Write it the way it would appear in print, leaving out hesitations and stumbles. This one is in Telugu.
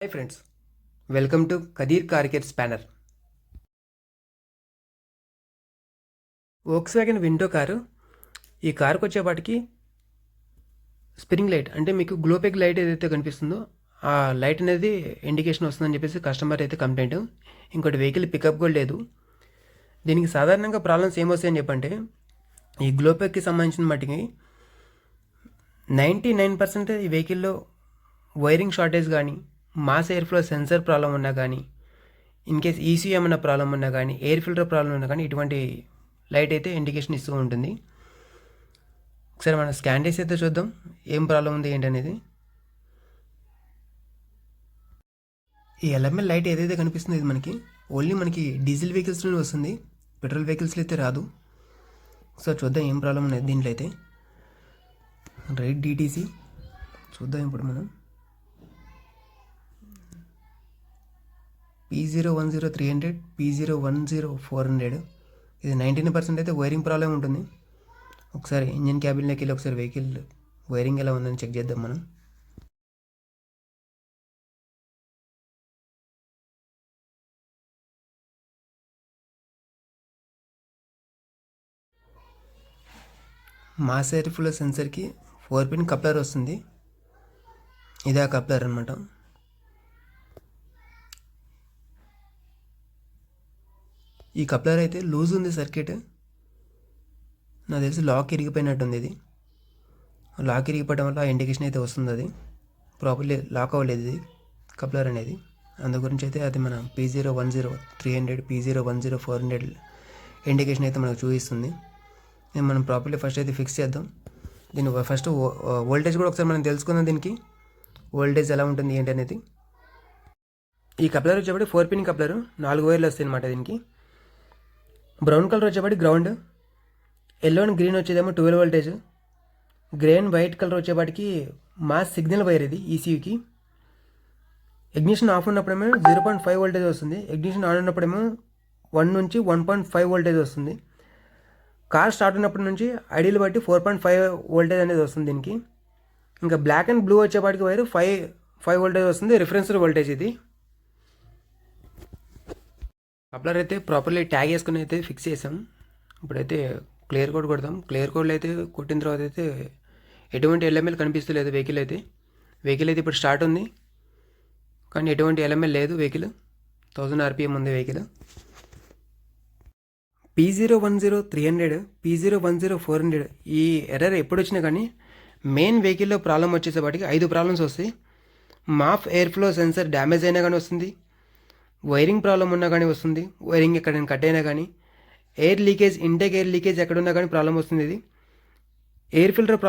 Hi friends, welcome to Kadir car care spanner. Volkswagen Vento car. ఈ కారుకు వచ్చేపాటికి స్ప్రింగ్ లైట్ అంటే మీకు గ్లోపెగ్ లైట్ ఏదైతే కనిపిస్తుందో ఆ లైట్ అనేది ఇండికేషన్ వస్తుందని చెప్పేసి కస్టమర్ అయితే కంప్లైంట్. ఇంకోటి వెహికల్ పికప్ కూడా లేదు. దీనికి సాధారణంగా ప్రాబ్లమ్స్ ఏమొస్తాయని చెప్పంటే ఈ గ్లోపెగ్కి సంబంధించిన మట్టికి 99% ఈ వెహికల్లో వైరింగ్ షార్టేజ్ కానీ, mass air flow sensor problem ఉన్నా కానీ, ఇన్ కేస్ ఈసీ ఏమైనా ప్రాబ్లం ఉన్నా కానీ, ఎయిర్ ఫిల్టర్ ప్రాబ్లం ఉన్నా కానీ ఇటువంటి లైట్ అయితే ఇండికేషన్ ఇస్తూ ఉంటుంది. ఒకసారి మనం స్కాన్ చేసి అయితే చూద్దాం ఏం ప్రాబ్లం ఉంది ఏంటనేది. ఈ ఎల్ఎంఎల్ లైట్ ఏదైతే కనిపిస్తుందో ఇది ఓన్లీ మనకి డీజిల్ వెహికల్స్లోనే వస్తుంది, పెట్రోల్ వెహికల్స్లో అయితే రాదు. ఒకసారి చూద్దాం ఏం ప్రాబ్లం ఉన్నది దీంట్లో అయితే. రైట్ డిటీసీ చూద్దాం ఇప్పుడు మనం. P010300, P010400. ఇది 99% అయితే వైరింగ్ ప్రాబ్లం ఉంటుంది. ఒకసారి ఇంజిన్ క్యాబిన్లోకి వెళ్ళి ఒకసారి వెహికల్ వైరింగ్ ఎలా ఉందని చెక్ చేద్దాం మనం. మాస్ ఎయిర్ ఫ్లో సెన్సర్కి 4-పిన్ కప్లర్ వస్తుంది. ఇదే ఆ కప్లర్ అనమాట. ఈ కప్లర్ అయితే లూజ్ ఉంది సర్క్యూట్. నాకు తెలిసి లాక్ ఇరిగిపోయినట్టుంది. ఇది లాక్ ఇరిగిపోవడం వల్ల ఇండికేషన్ అయితే వస్తుంది. అది ప్రాపర్లీ లాక్ అవ్వలేదు ఇది కప్లర్ అనేది. అందు గురించి అయితే అది మన P010300, P010400 ఇండికేషన్ అయితే మనకు చూపిస్తుంది. దీన్ని మనం ప్రాపర్లీ ఫస్ట్ అయితే ఫిక్స్ చేద్దాం. దీని ఫస్ట్ వోల్టేజ్ కూడా ఒకసారి మనం తెలుసుకుందాం. దీనికి వోల్టేజ్ ఎలా ఉంటుంది ఏంటి అనేది. ఈ కప్లర్ వచ్చేప్పటి 4-పిన్ కప్లర్, 4 వైర్లు వస్తాయి అనమాట. దీనికి బ్రౌన్ కలర్ వచ్చేప్పటి గ్రౌండ్, ఎల్లో అండ్ గ్రీన్ వచ్చేదేమో 12 voltage, grey and white colour వచ్చేపాటికి మాస్ సిగ్నల్ వైర్ ఇది ఈసీయూకి. ఇగ్నిషన్ ఆఫ్ ఉన్నప్పుడేమో 0.5 వోల్టేజ్ వస్తుంది, ఇగ్నిషన్ ఆన్ ఉన్నప్పుడేమో 1 నుంచి 1.5 వోల్టేజ్ వస్తుంది. కార్ స్టార్ట్ ఉన్నప్పటి నుంచి ఐడియల్ బట్టి 4.5 వోల్టేజ్ అనేది వస్తుంది దీనికి. ఇంకా బ్లాక్ అండ్ బ్లూ వచ్చేపాటికి వైర్ 5 వోల్టేజ్ వస్తుంది, రిఫరెన్స్ వోల్టేజ్ ఇది. కప్లర్ అయితే ప్రాపర్లీ ట్యాగ్ వేసుకుని అయితే ఫిక్స్ చేసాం. ఇప్పుడైతే క్లియర్ కోడ్ కొడతాం. క్లియర్ కోడ్లో అయితే కొట్టిన తర్వాత అయితే ఎటువంటి ఎల్ఎంఎల్ కనిపిస్తలేదు వెహికల్ అయితే. వెహికల్ అయితే ఇప్పుడు స్టార్ట్ ఉంది కానీ ఎటువంటి ఎల్ఎంఎల్ లేదు. వెహికల్ 1000 RPM ఉంది వెహికల్. P010300, P010400 ఈ ఎర్రర్ ఎప్పుడు వచ్చినా కానీ మెయిన్ వెహికల్లో ప్రాబ్లం వచ్చేసేపాటికి 5 ప్రాబ్లమ్స్ వస్తాయి. మాఫ్ ఎయిర్ ఫ్లో సెన్సర్ డ్యామేజ్ అయినా కానీ వస్తుంది, వైరింగ్ ప్రాబ్లం ఉన్నా కానీ వస్తుంది, వైరింగ్ ఎక్కడైనా కట్ అయినా కానీ, air leakage intake air leakage ఎక్కడున్నా కానీ ప్రాబ్లం వస్తుంది. ఇది ఎయిర్ ఫిల్టర్